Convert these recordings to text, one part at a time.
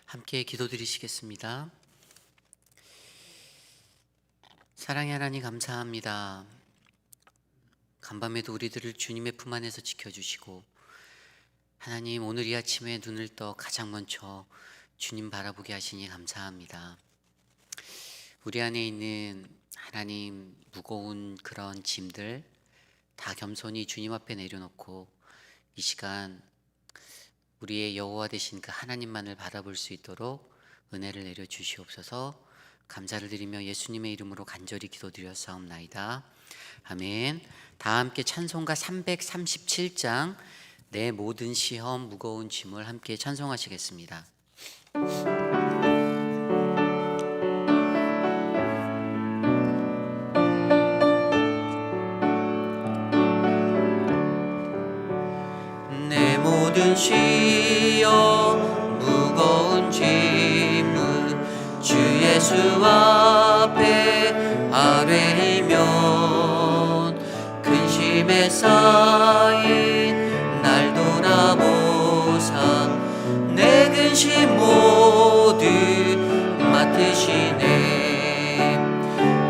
함께 기도드리시겠습니다. 사랑의 하나님 감사합니다. 간밤에도 우리들을 주님의 품 안에서 지켜주시고, 하나님 오늘 이 아침에 눈을 떠 가장 먼저 주님 바라보게 하시니 감사합니다. 우리 안에 있는 하나님 무거운 그런 짐들 다 겸손히 주님 앞에 내려놓고 이 시간 우리의 여호와 되신 그 하나님만을 바라볼 수 있도록 은혜를 내려 주시옵소서. 감사를 드리며 예수님의 이름으로 간절히 기도드렸사옵나이다. 아멘. 다 함께 찬송가 337장 내 모든 시험 무거운 짐을 함께 찬송하시겠습니다. 내 모든 시험 무거운 짐을 주 예수 앞에 아뢰면 근심에 쌓인 날 돌아보사 내 근심 모두 맡으시네.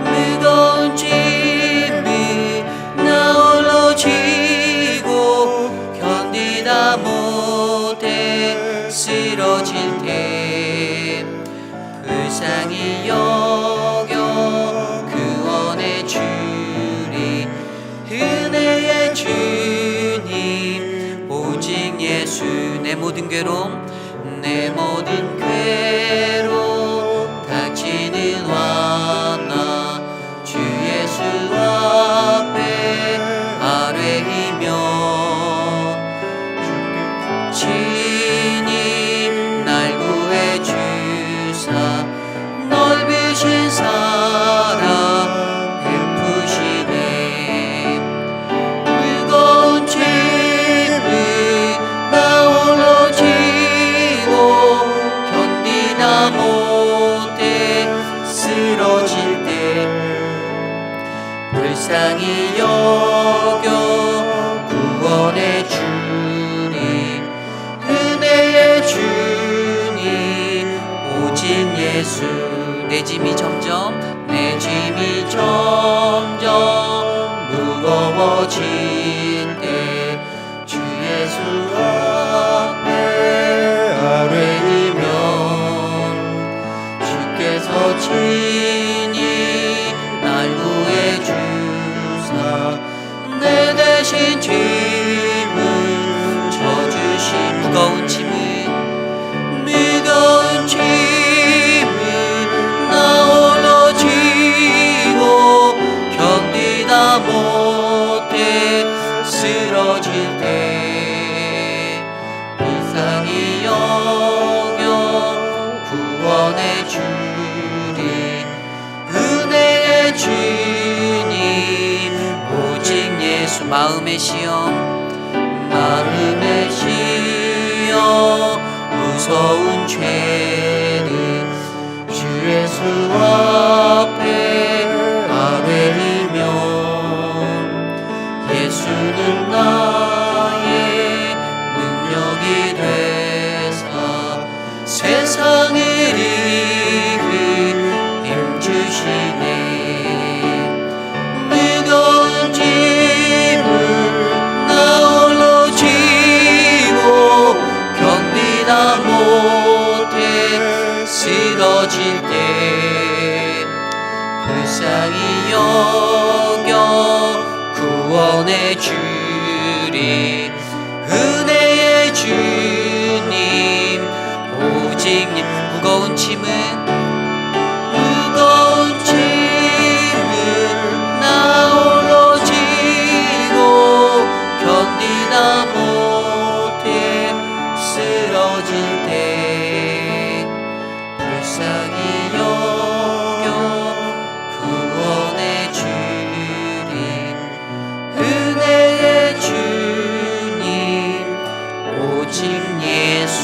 무거운 짐을 나 홀로 지고 견디다 못해 쓰러질 때 불쌍히 여겨 구원해 주리. 은혜의 주님 오직 예수. 내 모든 괴로움 내 모든 괴로움 닥치는 완나 주 예수 앞에 아뢰이며 주님 날 구해 주사 넓으신 사랑 베푸시네. 무거운 짐을 나 홀로 지고 견디다 못해 쓰러질 때 불쌍히 여겨 구원해 주리. 은혜의 주님 오직 예수. 내 짐이 점점 무거워질 때 주 예수 앞에 아뢰이면 주께서 친히 날 구해 주사 내 대신 짐을 져주신 무거운 짐을 나 홀로 지고 견디다 못해 쓰러질 때 불쌍히 여겨 구원해 주리. 은혜의 주님 오직 예수. 마음의 시험 무서운 죄를 주 예수 앞에 아뢰이면 예수는 나의 능력이 되사 세상을 이기 힘주시네. 무거운 짐을 나 홀로 지고 견디다 못해 쓰러질 때 불쌍히 여겨 구원해 주리. 은혜의 주님 오직 무거운 짐을 나 홀로 지고 견디다 못해 쓰러질 때 불쌍히 여겨 구원해 주리. 은혜의 주님 오직 예수.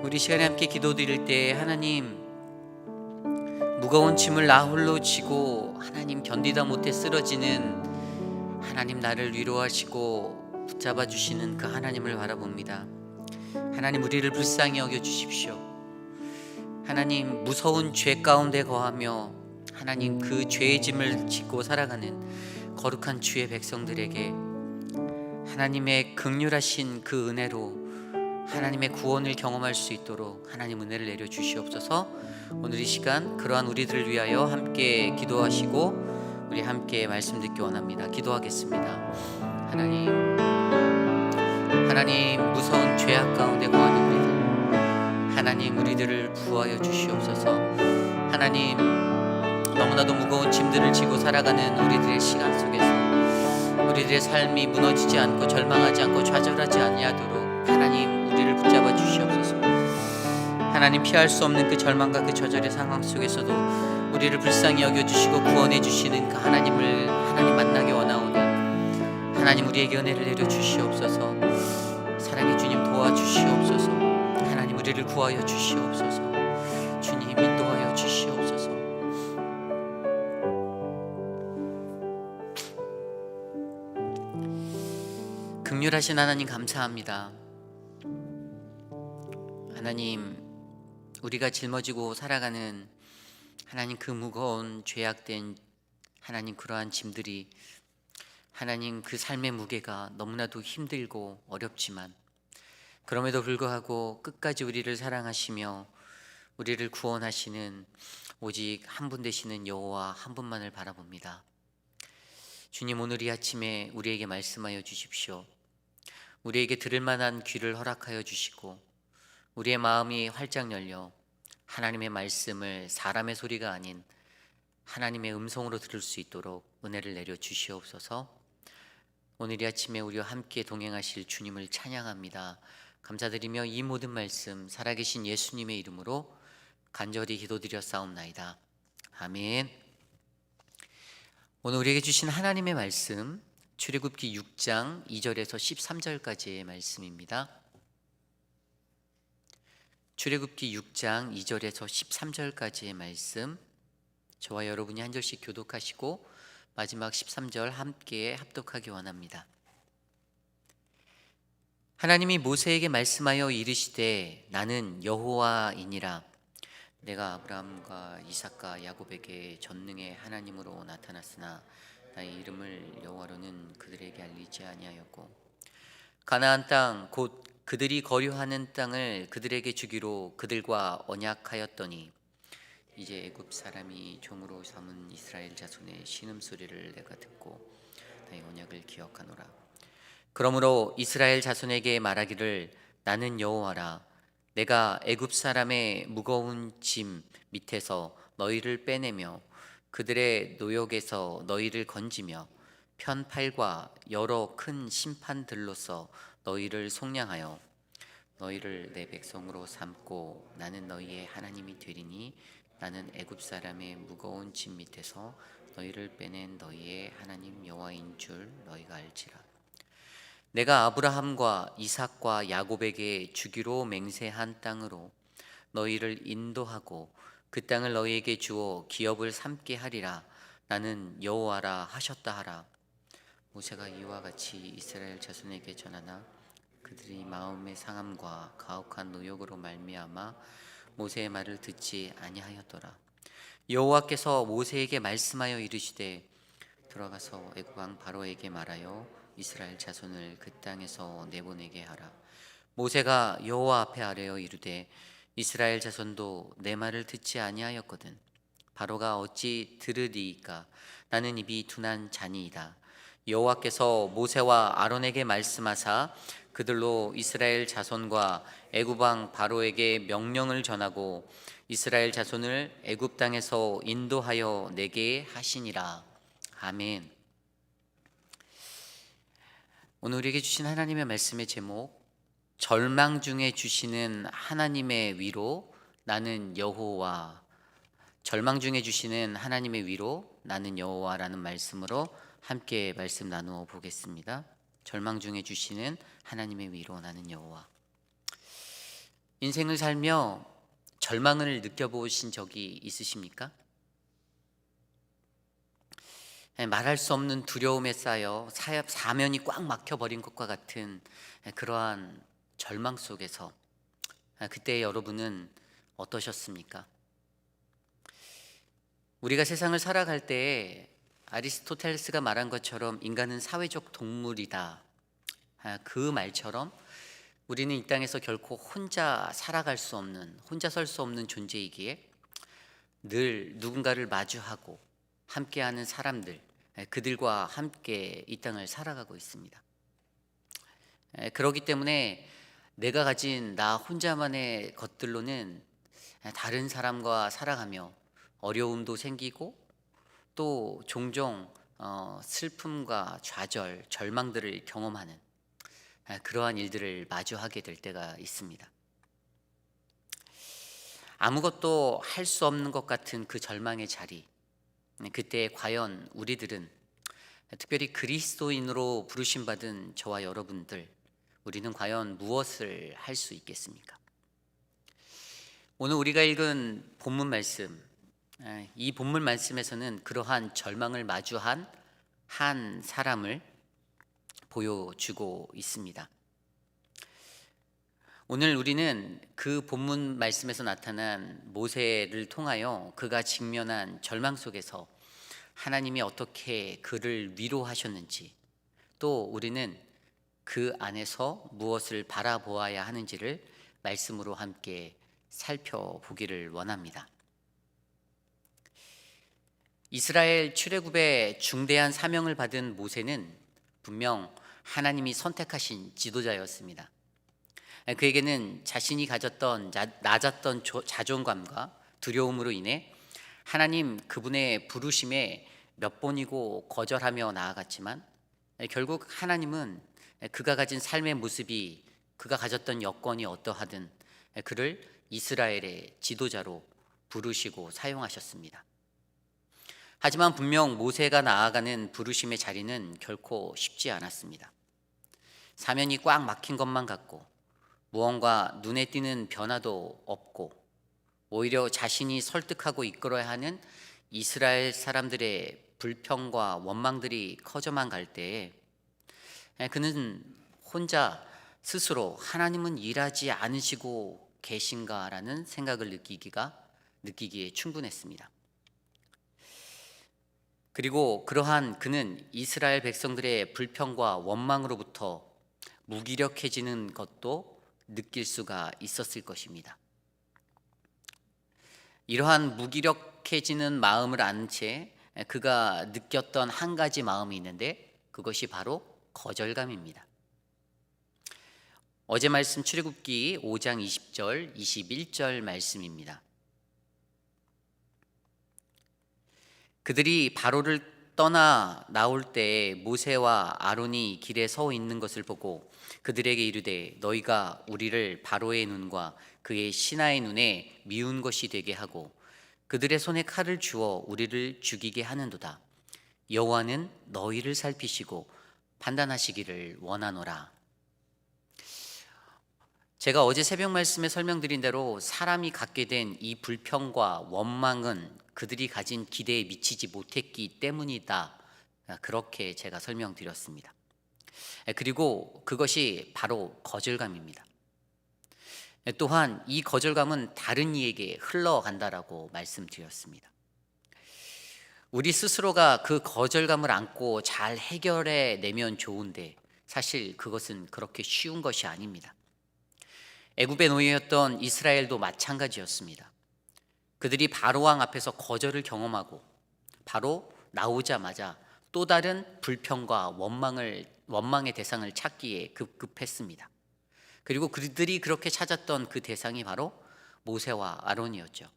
우리 시간에 함께 기도드릴 때 하나님 무거운 짐을 나 홀로 지고 하나님 견디다 못해 쓰러지는 하나님 나를 위로하시고 붙잡아 주시는 그 하나님을 바라봅니다. 하나님, 우리를 불쌍히 여겨 주십시오. 하나님, 무서운 죄 가운데 거하며 하나님, 그 죄의 짐을 짓고 살아가는 거룩한 주의 백성들에게 하나님의 긍휼하신 그 은혜로 하나님의 구원을 경험할 수 있도록 하나님 은혜를 내려 주시옵소서. 오늘 이 시간 그러한 우리들을 위하여 함께 기도하시고 우리 함께 말씀 듣기 원합니다. 기도하겠습니다. 하나님, 무서운 죄악 가운데 거하는 우리들, 하나님, 우리들을 부하여 주시옵소서. 하나님, 너무나도 무거운 짐들을 지고 살아가는 우리들의 시간 속에서 우리들의 삶이 무너지지 않고 절망하지 않고 좌절하지 아니하도록 하나님, 우리를 붙잡아 주시옵소서. 하나님, 피할 수 없는 그 절망과 그 좌절의 상황 속에서도 우리를 불쌍히 여겨주시고 구원해 주시는 그 하나님을 하나님 만나게 원하오니 하나님, 우리에게 은혜를 내려 주시옵소서. 사랑의 주님, 도와주시옵소서. 하나님, 우리를 구하여 주시옵소서. 주님, 인도하여 주시옵소서. 긍휼하신 하나님, 감사합니다. 하나님, 우리가 짊어지고 살아가는 하나님, 그 무거운 죄악된 하나님, 그러한 짐들이 하나님, 그 삶의 무게가 너무나도 힘들고 어렵지만 그럼에도 불구하고 끝까지 우리를 사랑하시며 우리를 구원하시는 오직 한 분 되시는 여호와 한 분만을 바라봅니다. 주님, 오늘 이 아침에 우리에게 말씀하여 주십시오. 우리에게 들을 만한 귀를 허락하여 주시고 우리의 마음이 활짝 열려 하나님의 말씀을 사람의 소리가 아닌 하나님의 음성으로 들을 수 있도록 은혜를 내려 주시옵소서. 오늘 이 아침에 우리와 함께 동행하실 주님을 찬양합니다. 감사드리며 이 모든 말씀 살아계신 예수님의 이름으로 간절히 기도드렸사옵나이다. 아멘. 오늘 우리에게 주신 하나님의 말씀 출애굽기 6장 2절에서 13절까지의 말씀입니다. 출애굽기 6장 2절에서 13절까지의 말씀, 저와 여러분이 한 절씩 교독하시고 마지막 13절 함께 합독하기 원합니다. 하나님이 모세에게 말씀하여 이르시되 나는 여호와이니라. 내가 아브라함과 이삭과 야곱에게 전능의 하나님으로 나타났으나 나의 이름을 여호와로는 그들에게 알리지 아니하였고 가나안 땅 곧 그들이 거류하는 땅을 그들에게 주기로 그들과 언약하였더니 이제 애굽 사람이 종으로 삼은 이스라엘 자손의 신음소리를 내가 듣고 나의 언약을 기억하노라. 그러므로 이스라엘 자손에게 말하기를 나는 여호와라. 내가 애굽 사람의 무거운 짐 밑에서 너희를 빼내며 그들의 노역에서 너희를 건지며 편팔과 여러 큰 심판들로서 너희를 속량하여 너희를 내 백성으로 삼고 나는 너희의 하나님이 되리니 나는 애굽 사람의 무거운 짐 밑에서 너희를 빼낸 너희의 하나님 여호와인 줄 너희가 알지라. 내가 아브라함과 이삭과 야곱에게 주기로 맹세한 땅으로 너희를 인도하고 그 땅을 너희에게 주어 기업을 삼게 하리라. 나는 여호와라 하셨다 하라. 모세가 이와 같이 이스라엘 자손에게 전하나 그들이 마음의 상함과 가혹한 노역으로 말미암아 모세의 말을 듣지 아니하였더라. 여호와께서 모세에게 말씀하여 이르시되 들어가서 애굽 왕 바로에게 말하여 이스라엘 자손을 그 땅에서 내보내게 하라. 모세가 여호와 앞에 아뢰어 이르되 이스라엘 자손도 내 말을 듣지 아니하였거든 바로가 어찌 들으리이까. 나는 입이 둔한 자니이다. 여호와께서 모세와 아론에게 말씀하사 그들로 이스라엘 자손과 애굽 왕 바로에게 명령을 전하고 이스라엘 자손을 애굽 땅에서 인도하여 내게 하시니라. 아멘. 오늘 우리에게 주신 하나님의 말씀의 제목, 절망 중에 주시는 하나님의 위로 나는 여호와. 절망 중에 주시는 하나님의 위로 나는 여호와라는 말씀으로 함께 말씀 나누어 보겠습니다. 절망 중에 주시는 하나님의 위로 나는 여호와. 인생을 살며 절망을 느껴보신 적이 있으십니까? 말할 수 없는 두려움에 쌓여 사면이 꽉 막혀버린 것과 같은 그러한 절망 속에서 그때 여러분은 어떠셨습니까? 우리가 세상을 살아갈 때 아리스토텔레스가 말한 것처럼 인간은 사회적 동물이다. 그 말처럼 우리는 이 땅에서 결코 혼자 살아갈 수 없는, 혼자 설 수 없는 존재이기에 늘 누군가를 마주하고 함께하는 사람들, 그들과 함께 이 땅을 살아가고 있습니다. 그렇기 때문에 내가 가진 나 혼자만의 것들로는 다른 사람과 살아가며 어려움도 생기고 또 종종 슬픔과 좌절, 절망들을 경험하는 그러한 일들을 마주하게 될 때가 있습니다. 아무것도 할 수 없는 것 같은 그 절망의 자리, 그때 과연 우리들은, 특별히 그리스도인으로 부르심받은 저와 여러분들, 우리는 과연 무엇을 할 수 있겠습니까? 오늘 우리가 읽은 본문 말씀, 이 본문 말씀에서는 그러한 절망을 마주한 한 사람을 보여주고 있습니다. 오늘 우리는 그 본문 말씀에서 나타난 모세를 통하여 그가 직면한 절망 속에서 하나님이 어떻게 그를 위로하셨는지, 또 우리는 그 안에서 무엇을 바라보아야 하는지를 말씀으로 함께 살펴보기를 원합니다. 이스라엘 출애굽의 중대한 사명을 받은 모세는 분명 하나님이 선택하신 지도자였습니다. 그에게는 자신이 가졌던 낮았던 자존감과 두려움으로 인해 하나님 그분의 부르심에 몇 번이고 거절하며 나아갔지만 결국 하나님은 그가 가진 삶의 모습이, 그가 가졌던 여건이 어떠하든 그를 이스라엘의 지도자로 부르시고 사용하셨습니다. 하지만 분명 모세가 나아가는 부르심의 자리는 결코 쉽지 않았습니다. 사면이 꽉 막힌 것만 같고 무언가 눈에 띄는 변화도 없고 오히려 자신이 설득하고 이끌어야 하는 이스라엘 사람들의 불평과 원망들이 커져만 갈 때에 그는 혼자 스스로 하나님은 일하지 않으시고 계신가라는 생각을 느끼기에 충분했습니다. 그리고 그러한 그는 이스라엘 백성들의 불평과 원망으로부터 무기력해지는 것도 느낄 수가 있었을 것입니다. 이러한 무기력해지는 마음을 안 채 그가 느꼈던 한 가지 마음이 있는데 그것이 바로 거절감입니다. 어제 말씀 출애굽기 5장 20절, 21절 말씀입니다. 그들이 바로를 떠나 나올 때 모세와 아론이 길에 서 있는 것을 보고 그들에게 이르되 너희가 우리를 바로의 눈과 그의 신하의 눈에 미운 것이 되게 하고 그들의 손에 칼을 주어 우리를 죽이게 하는도다. 여호와는 너희를 살피시고 판단하시기를 원하노라. 제가 어제 새벽 말씀에 설명드린 대로 사람이 갖게 된 이 불평과 원망은 그들이 가진 기대에 미치지 못했기 때문이다. 그렇게 제가 설명드렸습니다. 그리고 그것이 바로 거절감입니다. 또한 이 거절감은 다른 이에게 흘러간다라고 말씀드렸습니다. 우리 스스로가 그 거절감을 안고 잘 해결해 내면 좋은데 사실 그것은 그렇게 쉬운 것이 아닙니다. 애굽의 노예였던 이스라엘도 마찬가지였습니다. 그들이 바로 왕 앞에서 거절을 경험하고 바로 나오자마자 또 다른 불평과 원망의 대상을 찾기에 급급했습니다. 그리고 그들이 그렇게 찾았던 그 대상이 바로 모세와 아론이었죠.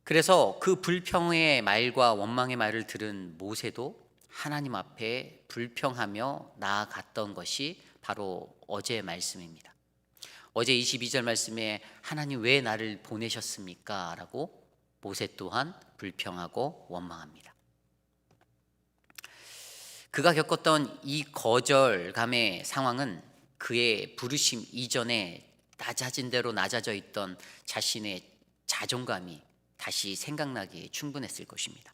그래서 그 불평의 말과 원망의 말을 들은 모세도 하나님 앞에 불평하며 나아갔던 것이 바로 어제의 말씀입니다. 어제 22절 말씀에 하나님 왜 나를 보내셨습니까? 라고 모세 또한 불평하고 원망합니다. 그가 겪었던 이 거절감의 상황은 그의 부르심 이전에 낮아진 대로 낮아져 있던 자신의 자존감이 다시 생각나기에 충분했을 것입니다.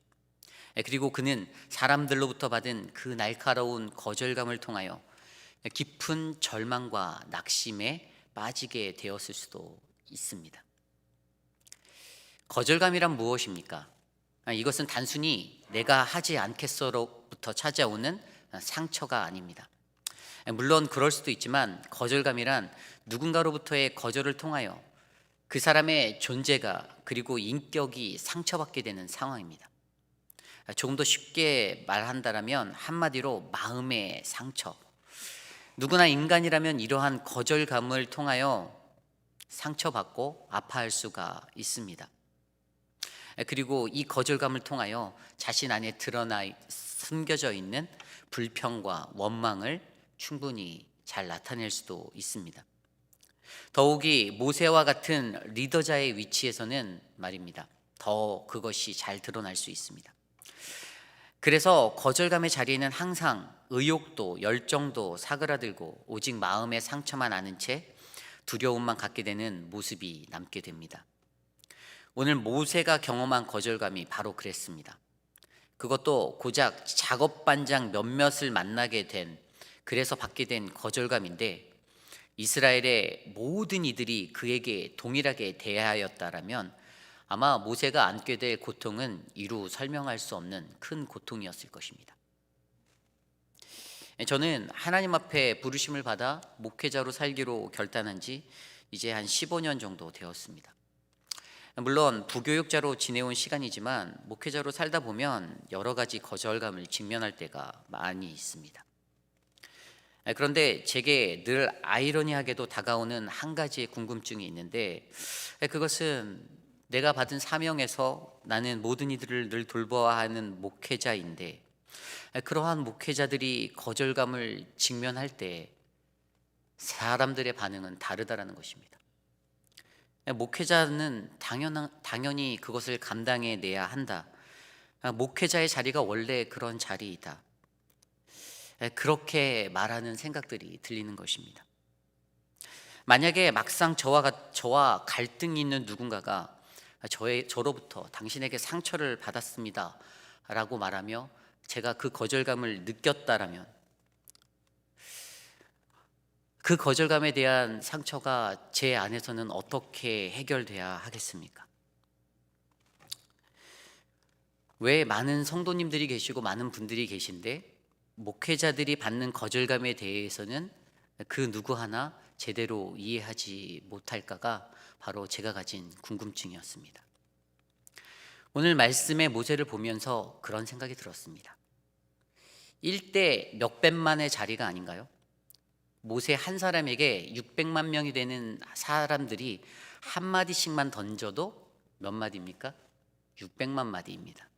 그리고 그는 사람들로부터 받은 그 날카로운 거절감을 통하여 깊은 절망과 낙심에 빠지게 되었을 수도 있습니다. 거절감이란 무엇입니까? 이것은 단순히 내가 하지 않겠어로부터 찾아오는 상처가 아닙니다. 물론 그럴 수도 있지만 거절감이란 누군가로부터의 거절을 통하여 그 사람의 존재가 그리고 인격이 상처받게 되는 상황입니다. 조금 더 쉽게 말한다면 한마디로 마음의 상처. 누구나 인간이라면 이러한 거절감을 통하여 상처받고 아파할 수가 있습니다. 그리고 이 거절감을 통하여 자신 안에 드러나 숨겨져 있는 불평과 원망을 충분히 잘 나타낼 수도 있습니다. 더욱이 모세와 같은 리더자의 위치에서는 말입니다. 더 그것이 잘 드러날 수 있습니다. 그래서 거절감의 자리에는 항상 의욕도 열정도 사그라들고 오직 마음의 상처만 아는 채 두려움만 갖게 되는 모습이 남게 됩니다. 오늘 모세가 경험한 거절감이 바로 그랬습니다. 그것도 고작 작업 반장 몇몇을 만나게 된, 그래서 받게 된 거절감인데, 이스라엘의 모든 이들이 그에게 동일하게 대하였다라면 아마 모세가 안게 될 고통은 이루 설명할 수 없는 큰 고통이었을 것입니다. 저는 하나님 앞에 부르심을 받아 목회자로 살기로 결단한 지 이제 한 15년 정도 되었습니다. 물론 부교육자로 지내온 시간이지만 목회자로 살다 보면 여러 가지 거절감을 직면할 때가 많이 있습니다. 그런데 제게 늘 아이러니하게도 다가오는 한 가지의 궁금증이 있는데, 그것은 내가 받은 사명에서 나는 모든 이들을 늘 돌보아야 하는 목회자인데, 그러한 목회자들이 거절감을 직면할 때 사람들의 반응은 다르다라는 것입니다. 목회자는 당연히 그것을 감당해내야 한다. 목회자의 자리가 원래 그런 자리이다. 그렇게 말하는 생각들이 들리는 것입니다. 만약에 막상 저와 갈등이 있는 누군가가 저로부터 당신에게 상처를 받았습니다 라고 말하며 제가 그 거절감을 느꼈다라면, 그 거절감에 대한 상처가 제 안에서는 어떻게 해결돼야 하겠습니까? 왜 많은 성도님들이 계시고 많은 분들이 계신데 목회자들이 받는 거절감에 대해서는 그 누구 하나 제대로 이해하지 못할까가 바로 제가 가진 궁금증이었습니다. 오늘 말씀의 모세를 보면서 그런 생각이 들었습니다. 1대 몇백만의 자리가 아닌가요? 모세 한 사람에게 600만 명이 되는 사람들이 한 마디씩만 던져도 몇 마디입니까? 600만 마디입니다.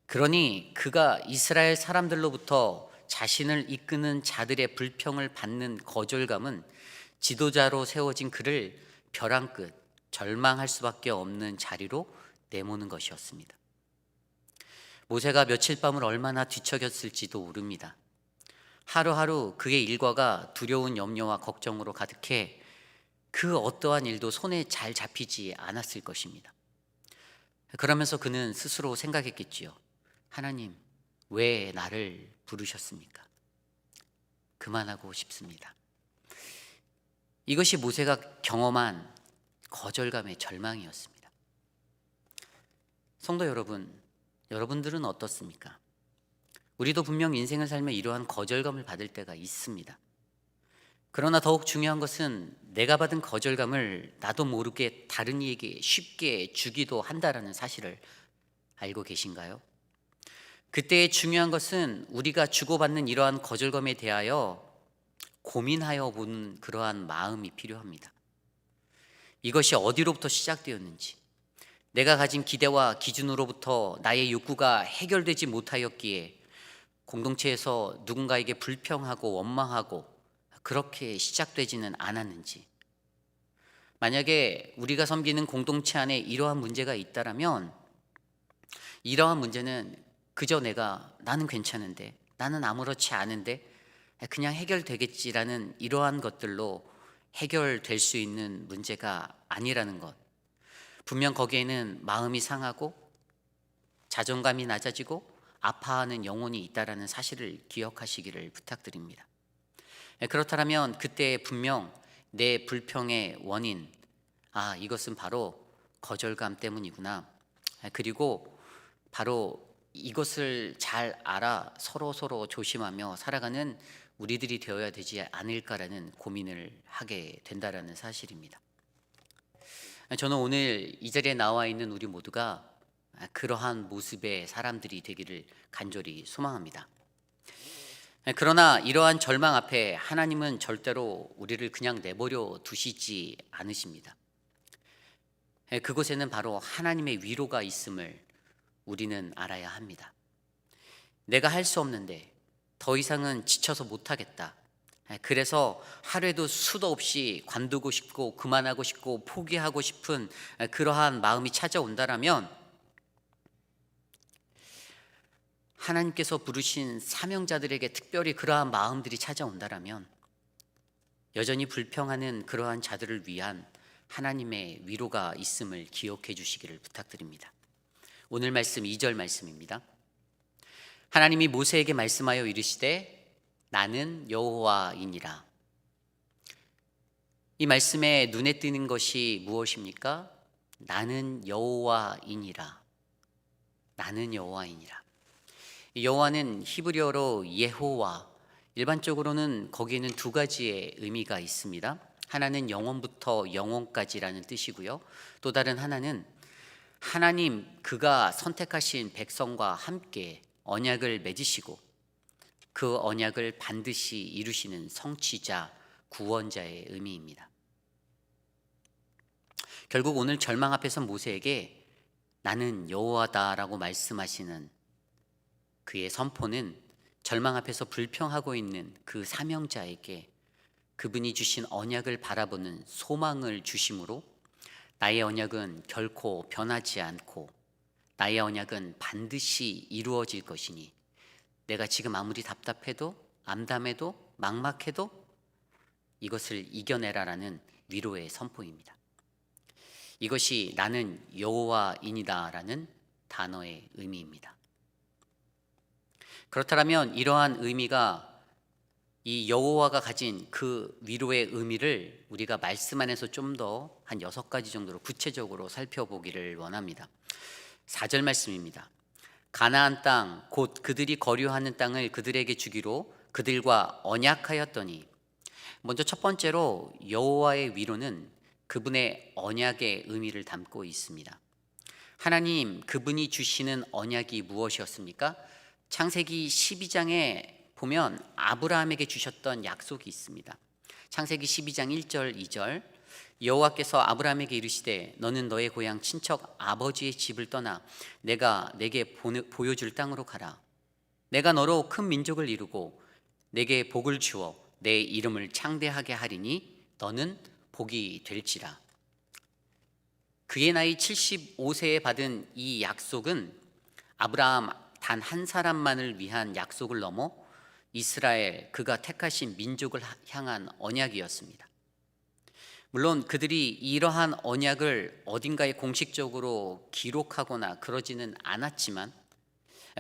그러니 그가 이스라엘 사람들로부터 자신을 이끄는 자들의 불평을 받는 거절감은 지도자로 세워진 그를 벼랑 끝 절망할 수밖에 없는 자리로 내모는 것이었습니다. 모세가 며칠 밤을 얼마나 뒤척였을지도 모릅니다. 하루하루 그의 일과가 두려운 염려와 걱정으로 가득해 그 어떠한 일도 손에 잘 잡히지 않았을 것입니다. 그러면서 그는 스스로 생각했겠지요. 하나님, 왜 나를 부르셨습니까? 그만하고 싶습니다. 이것이 모세가 경험한 거절감의 절망이었습니다. 성도 여러분, 여러분들은 어떻습니까? 우리도 분명 인생을 살며 이러한 거절감을 받을 때가 있습니다. 그러나 더욱 중요한 것은 내가 받은 거절감을 나도 모르게 다른 이에게 쉽게 주기도 한다라는 사실을 알고 계신가요? 그때의 중요한 것은 우리가 주고받는 이러한 거절감에 대하여 고민하여 보는 그러한 마음이 필요합니다. 이것이 어디로부터 시작되었는지, 내가 가진 기대와 기준으로부터 나의 욕구가 해결되지 못하였기에 공동체에서 누군가에게 불평하고 원망하고 그렇게 시작되지는 않았는지, 만약에 우리가 섬기는 공동체 안에 이러한 문제가 있다라면 이러한 문제는 그저 나는 괜찮은데, 나는 아무렇지 않은데 그냥 해결되겠지라는 이러한 것들로 해결될 수 있는 문제가 아니라는 것, 분명 거기에는 마음이 상하고 자존감이 낮아지고 아파하는 영혼이 있다라는 사실을 기억하시기를 부탁드립니다. 그렇다면 그때 분명 내 불평의 원인, 이것은 바로 거절감 때문이구나. 그리고 바로 이것을 잘 알아 서로 조심하며 살아가는 우리들이 되어야 되지 않을까라는 고민을 하게 된다라는 사실입니다. 저는 오늘 이 자리에 나와 있는 우리 모두가 그러한 모습의 사람들이 되기를 간절히 소망합니다. 그러나 이러한 절망 앞에 하나님은 절대로 우리를 그냥 내버려 두시지 않으십니다. 그곳에는 바로 하나님의 위로가 있음을 우리는 알아야 합니다. 내가 할 수 없는데 더 이상은 지쳐서 못하겠다. 그래서 하루에도 수도 없이 관두고 싶고 그만하고 싶고 포기하고 싶은 그러한 마음이 찾아온다라면 하나님께서 부르신 사명자들에게 특별히 그러한 마음들이 찾아온다라면 여전히 불평하는 그러한 자들을 위한 하나님의 위로가 있음을 기억해 주시기를 부탁드립니다. 오늘 말씀 2절 말씀입니다. 하나님이 모세에게 말씀하여 이르시되 나는 여호와이니라. 이 말씀에 눈에 띄는 것이 무엇입니까? 나는 여호와이니라. 나는 여호와이니라. 여호와는 히브리어로 예호와, 일반적으로는 거기에는 두 가지의 의미가 있습니다. 하나는 영원부터 영원까지라는 뜻이고요. 또 다른 하나는 하나님 그가 선택하신 백성과 함께 언약을 맺으시고 그 언약을 반드시 이루시는 성취자, 구원자의 의미입니다. 결국 오늘 절망 앞에서 모세에게 나는 여호와다라고 말씀하시는 그의 선포는 절망 앞에서 불평하고 있는 그 사명자에게 그분이 주신 언약을 바라보는 소망을 주심으로 나의 언약은 결코 변하지 않고 나의 언약은 반드시 이루어질 것이니 내가 지금 아무리 답답해도 암담해도 막막해도 이것을 이겨내라라는 위로의 선포입니다. 이것이 나는 여호와이니다라는 단어의 의미입니다. 그렇다면 이러한 의미가 이 여호와가 가진 그 위로의 의미를 우리가 말씀 안에서 좀 더 한 6가지 정도로 구체적으로 살펴보기를 원합니다. 4절 말씀입니다. 가나안 땅 곧 그들이 거류하는 땅을 그들에게 주기로 그들과 언약하였더니, 먼저 첫 번째로 여호와의 위로는 그분의 언약의 의미를 담고 있습니다. 하나님 그분이 주시는 언약이 무엇이었습니까? 창세기 12장에 보면 아브라함에게 주셨던 약속이 있습니다. 창세기 12장 1절 2절 여호와께서 아브라함에게 이르시되 너는 너의 고향 친척 아버지의 집을 떠나 내가 내게 보여줄 땅으로 가라. 내가 너로 큰 민족을 이루고 내게 복을 주어 내 이름을 창대하게 하리니 너는 복이 될지라. 그의 나이 75세에 받은 이 약속은 아브라함 단 한 사람만을 위한 약속을 넘어 이스라엘 그가 택하신 민족을 향한 언약이었습니다. 물론 그들이 이러한 언약을 어딘가에 공식적으로 기록하거나 그러지는 않았지만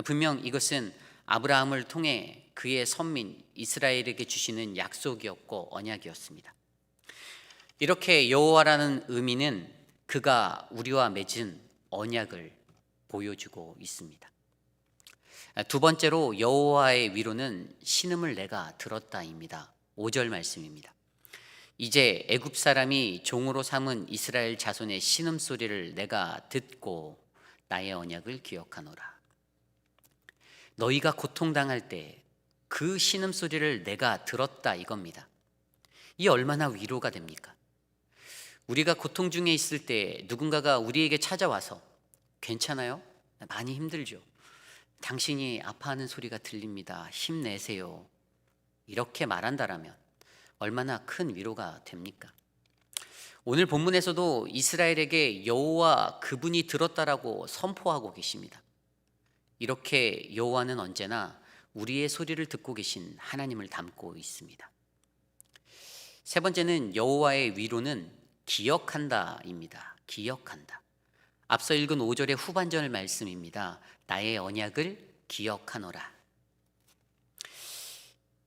분명 이것은 아브라함을 통해 그의 선민 이스라엘에게 주시는 약속이었고 언약이었습니다. 이렇게 여호와라는 의미는 그가 우리와 맺은 언약을 보여주고 있습니다. 두 번째로 여호와의 위로는 신음을 내가 들었다입니다. 5절 말씀입니다. 이제 애굽 사람이 종으로 삼은 이스라엘 자손의 신음소리를 내가 듣고 나의 언약을 기억하노라. 너희가 고통당할 때 그 신음소리를 내가 들었다 이겁니다. 이 얼마나 위로가 됩니까? 우리가 고통 중에 있을 때 누군가가 우리에게 찾아와서 괜찮아요? 많이 힘들죠. 당신이 아파하는 소리가 들립니다. 힘내세요. 이렇게 말한다라면 얼마나 큰 위로가 됩니까? 오늘 본문에서도 이스라엘에게 여호와 그분이 들었다라고 선포하고 계십니다. 이렇게 여호와는 언제나 우리의 소리를 듣고 계신 하나님을 담고 있습니다. 세 번째는 여호와의 위로는 기억한다입니다. 기억한다. 앞서 읽은 5절의 후반절 말씀입니다. 나의 언약을 기억하노라.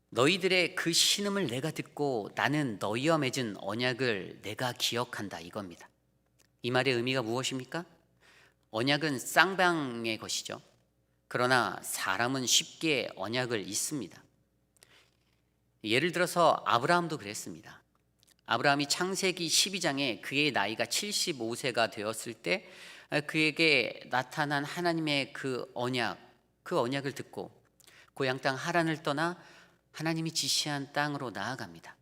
너희들의 그 신음을 내가 듣고 나는 너희와 맺은 언약을 내가 기억한다, 이겁니다. 이 말의 의미가 무엇입니까? 언약은 쌍방의 것이죠. 그러나 사람은 쉽게 언약을 잊습니다. 예를 들어서 아브라함도 그랬습니다. 아브라함이 창세기 12장에 그의 나이가 75세가 되었을 때 그에게 나타난 하나님의 그 언약을 듣고 고향 땅 하란을 떠나 하나님이 지시한 땅으로 나아갑니다.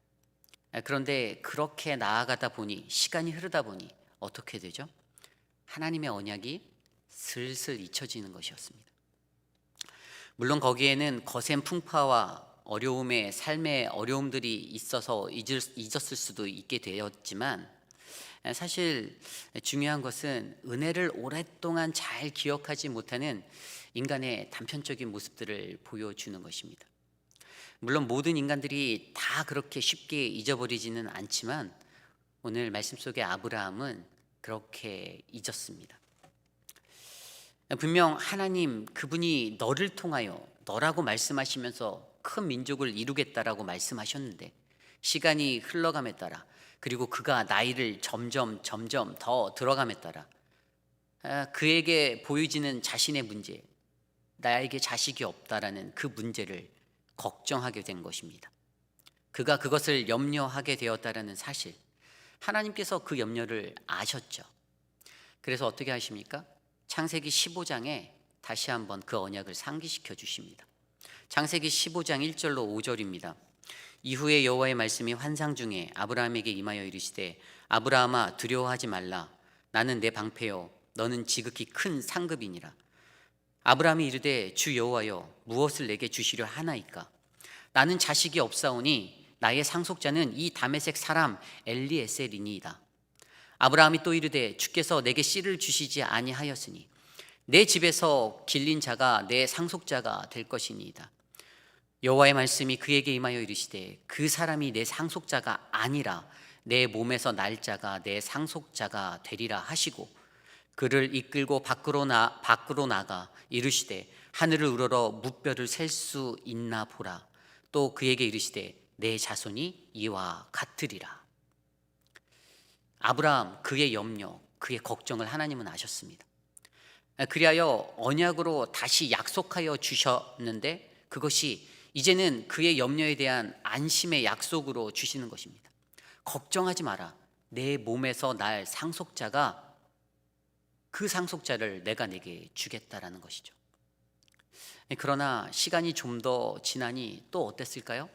그런데 그렇게 나아가다 보니, 시간이 흐르다 보니 어떻게 되죠? 하나님의 언약이 슬슬 잊혀지는 것이었습니다. 물론 거기에는 거센 풍파와 어려움의 삶의 어려움들이 있어서 잊었을 수도 있게 되었지만, 사실 중요한 것은 은혜를 오랫동안 잘 기억하지 못하는 인간의 단편적인 모습들을 보여주는 것입니다. 물론 모든 인간들이 다 그렇게 쉽게 잊어버리지는 않지만 오늘 말씀 속의 아브라함은 그렇게 잊었습니다. 분명 하나님 그분이 너를 통하여 너라고 말씀하시면서 큰 민족을 이루겠다라고 말씀하셨는데, 시간이 흘러감에 따라, 그리고 그가 나이를 점점 더 들어감에 따라 그에게 보여지는 자신의 문제, 나에게 자식이 없다라는 그 문제를 걱정하게 된 것입니다. 그가 그것을 염려하게 되었다라는 사실, 하나님께서 그 염려를 아셨죠. 그래서 어떻게 하십니까? 창세기 15장에 다시 한번 그 언약을 상기시켜 주십니다. 창세기 15장 1절로 5절입니다. 이후에 여호와의 말씀이 환상 중에 아브라함에게 임하여 이르시되, 아브라함아 두려워하지 말라. 나는 내 방패요 너는 지극히 큰 상급이니라. 아브라함이 이르되, 주 여호와여 무엇을 내게 주시려 하나이까? 나는 자식이 없사오니 나의 상속자는 이 다메섹 사람 엘리에셀이니이다. 아브라함이 또 이르되, 주께서 내게 씨를 주시지 아니하였으니 내 집에서 길린 자가 내 상속자가 될 것이니이다. 여호와의 말씀이 그에게 임하여 이르시되, 그 사람이 내 상속자가 아니라 내 몸에서 날 자가 내 상속자가 되리라 하시고, 그를 이끌고 밖으로 나가 이르시되, 하늘을 우러러 무뼈를 셀 수 있나 보라. 또 그에게 이르시되, 내 자손이 이와 같으리라. 아브라함, 그의 염려, 그의 걱정을 하나님은 아셨습니다. 그리하여 언약으로 다시 약속하여 주셨는데, 그것이 이제는 그의 염려에 대한 안심의 약속으로 주시는 것입니다. 걱정하지 마라. 내 몸에서 날 상속자가, 그 상속자를 내가 내게 주겠다라는 것이죠. 그러나 시간이 좀 더 지나니 또 어땠을까요?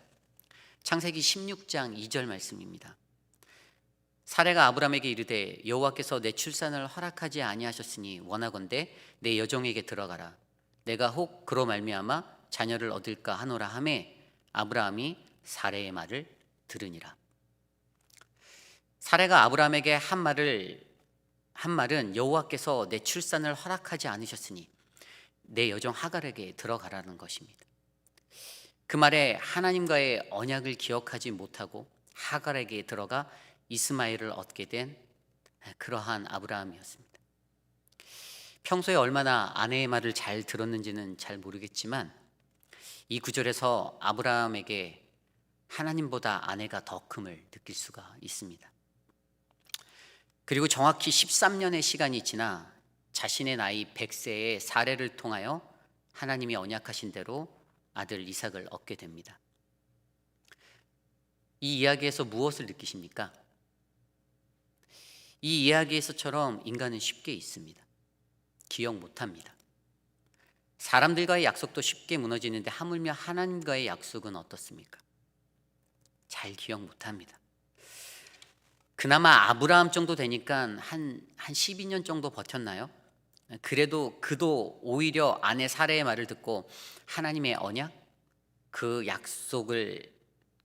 창세기 16장 2절 말씀입니다. 사레가 아브라함에게 이르되, 여호와께서 내 출산을 허락하지 아니하셨으니 원하건대 내 여종에게 들어가라. 내가 혹 그로 말미암아 자녀를 얻을까 하노라 하매, 아브라함이 사레의 말을 들으니라. 사레가 아브라함에게 한 말은 여호와께서 내 출산을 허락하지 않으셨으니 내 여종 하갈에게 들어가라는 것입니다. 그 말에 하나님과의 언약을 기억하지 못하고 하갈에게 들어가 이스마엘을 얻게 된 그러한 아브라함이었습니다. 평소에 얼마나 아내의 말을 잘 들었는지는 잘 모르겠지만, 이 구절에서 아브라함에게 하나님보다 아내가 더 큼을 느낄 수가 있습니다. 그리고 정확히 13년의 시간이 지나 자신의 나이 100세의 사례를 통하여 하나님이 언약하신 대로 아들 이삭을 얻게 됩니다. 이 이야기에서 무엇을 느끼십니까? 이 이야기에서처럼 인간은 쉽게 잊습니다. 기억 못합니다. 사람들과의 약속도 쉽게 무너지는데 하물며 하나님과의 약속은 어떻습니까? 잘 기억 못합니다. 그나마 아브라함 정도 되니까 한 12년 정도 버텼나요? 그래도 그도 오히려 아내 사레의 말을 듣고 하나님의 언약, 그 약속을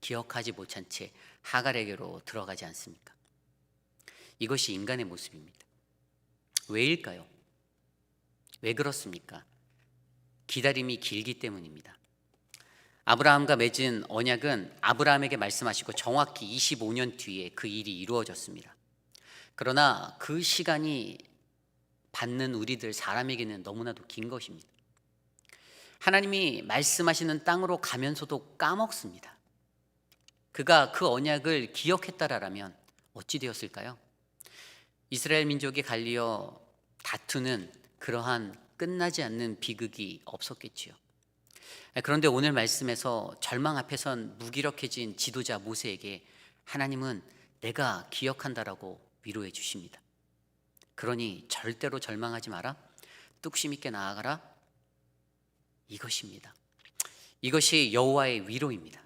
기억하지 못한 채 하갈에게로 들어가지 않습니까? 이것이 인간의 모습입니다. 왜일까요? 왜 그렇습니까? 기다림이 길기 때문입니다. 아브라함과 맺은 언약은 아브라함에게 말씀하시고 정확히 25년 뒤에 그 일이 이루어졌습니다. 그러나 그 시간이 받는 우리들 사람에게는 너무나도 긴 것입니다. 하나님이 말씀하시는 땅으로 가면서도 까먹습니다. 그가 그 언약을 기억했다라면 어찌 되었을까요? 이스라엘 민족이 갈리어 다투는 그러한 끝나지 않는 비극이 없었겠지요. 그런데 오늘 말씀에서 절망 앞에선 무기력해진 지도자 모세에게 하나님은 내가 기억한다라고 위로해 주십니다. 그러니 절대로 절망하지 마라. 뚝심 있게 나아가라. 이것입니다. 이것이 여호와의 위로입니다.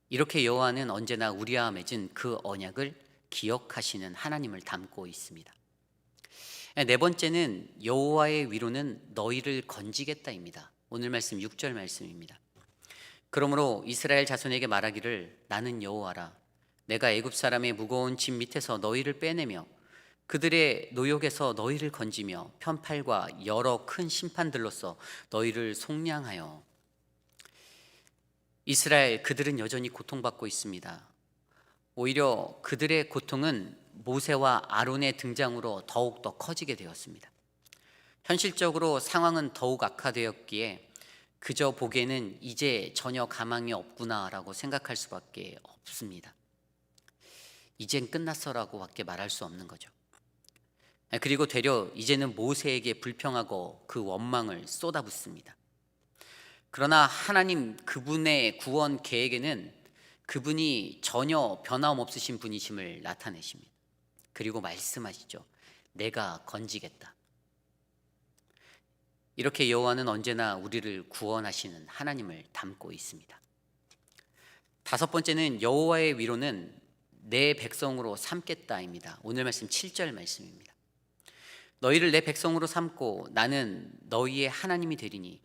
이렇게 여호와는 언제나 우리와 맺은 그 언약을 기억하시는 하나님을 담고 있습니다. 네 번째는 여호와의 위로는 너희를 건지겠다입니다. 오늘 말씀 6절 말씀입니다. 그러므로 이스라엘 자손에게 말하기를 나는 여호와라. 내가 애굽 사람의 무거운 짐 밑에서 너희를 빼내며 그들의 노역에서 너희를 건지며 편팔과 여러 큰 심판들로서 너희를 속량하여. 이스라엘 그들은 여전히 고통받고 있습니다. 오히려 그들의 고통은 모세와 아론의 등장으로 더욱더 커지게 되었습니다. 현실적으로 상황은 더욱 악화되었기에 그저 보기에는 이제 전혀 가망이 없구나라고 생각할 수밖에 없습니다. 이젠 끝났어라고 밖에 말할 수 없는 거죠. 그리고 되려 이제는 모세에게 불평하고 그 원망을 쏟아붓습니다. 그러나 하나님 그분의 구원 계획에는 그분이 전혀 변함없으신 분이심을 나타내십니다. 그리고 말씀하시죠. 내가 건지겠다. 이렇게 여호와는 언제나 우리를 구원하시는 하나님을 담고 있습니다. 다섯 번째는 여호와의 위로는 내 백성으로 삼겠다입니다. 오늘 말씀 7절 말씀입니다. 너희를 내 백성으로 삼고 나는 너희의 하나님이 되리니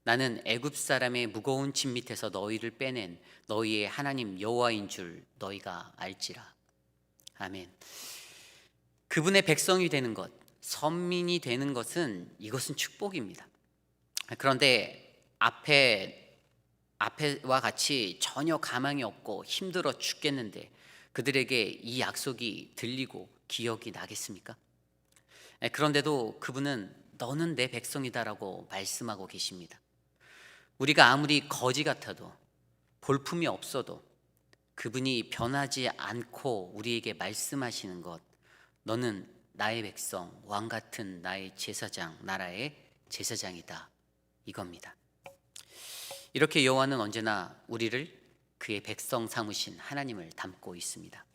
나는 애굽 사람의 무거운 짐 밑에서 너희를 빼낸 너희의 하나님 여호와인 줄 너희가 알지라. 아멘. 그분의 백성이 되는 것, 선민이 되는 것은 이것은 축복입니다. 그런데 앞에와 같이 전혀 가망이 없고 힘들어 죽겠는데 그들에게 이 약속이 들리고 기억이 나겠습니까? 그런데도 그분은 너는 내 백성이다라고 말씀하고 계십니다. 우리가 아무리 거지 같아도 볼품이 없어도 그분이 변하지 않고 우리에게 말씀하시는 것, 너는 나의 백성, 왕 같은 나의 제사장, 나라의 제사장이다, 이겁니다. 이렇게 여호와는 언제나 우리를 그의 백성 삼으신 하나님을 담고 있습니다.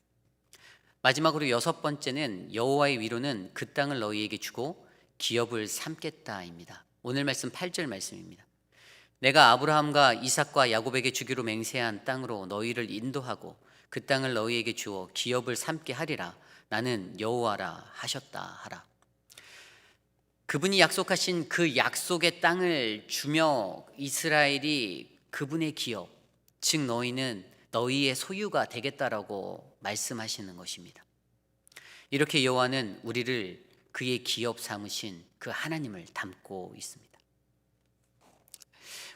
마지막으로 여섯 번째는 여호와의 위로는 그 땅을 너희에게 주고 기업을 삼겠다입니다. 오늘 말씀 8절 말씀입니다. 내가 아브라함과 이삭과 야곱에게 주기로 맹세한 땅으로 너희를 인도하고 그 땅을 너희에게 주어 기업을 삼게 하리라. 나는 여호와라 하셨다 하라. 그분이 약속하신 그 약속의 땅을 주며 이스라엘이 그분의 기업, 즉 너희는 너희의 소유가 되겠다라고 말씀하시는 것입니다. 이렇게 여호와는 우리를 그의 기업 삼으신 그 하나님을 담고 있습니다.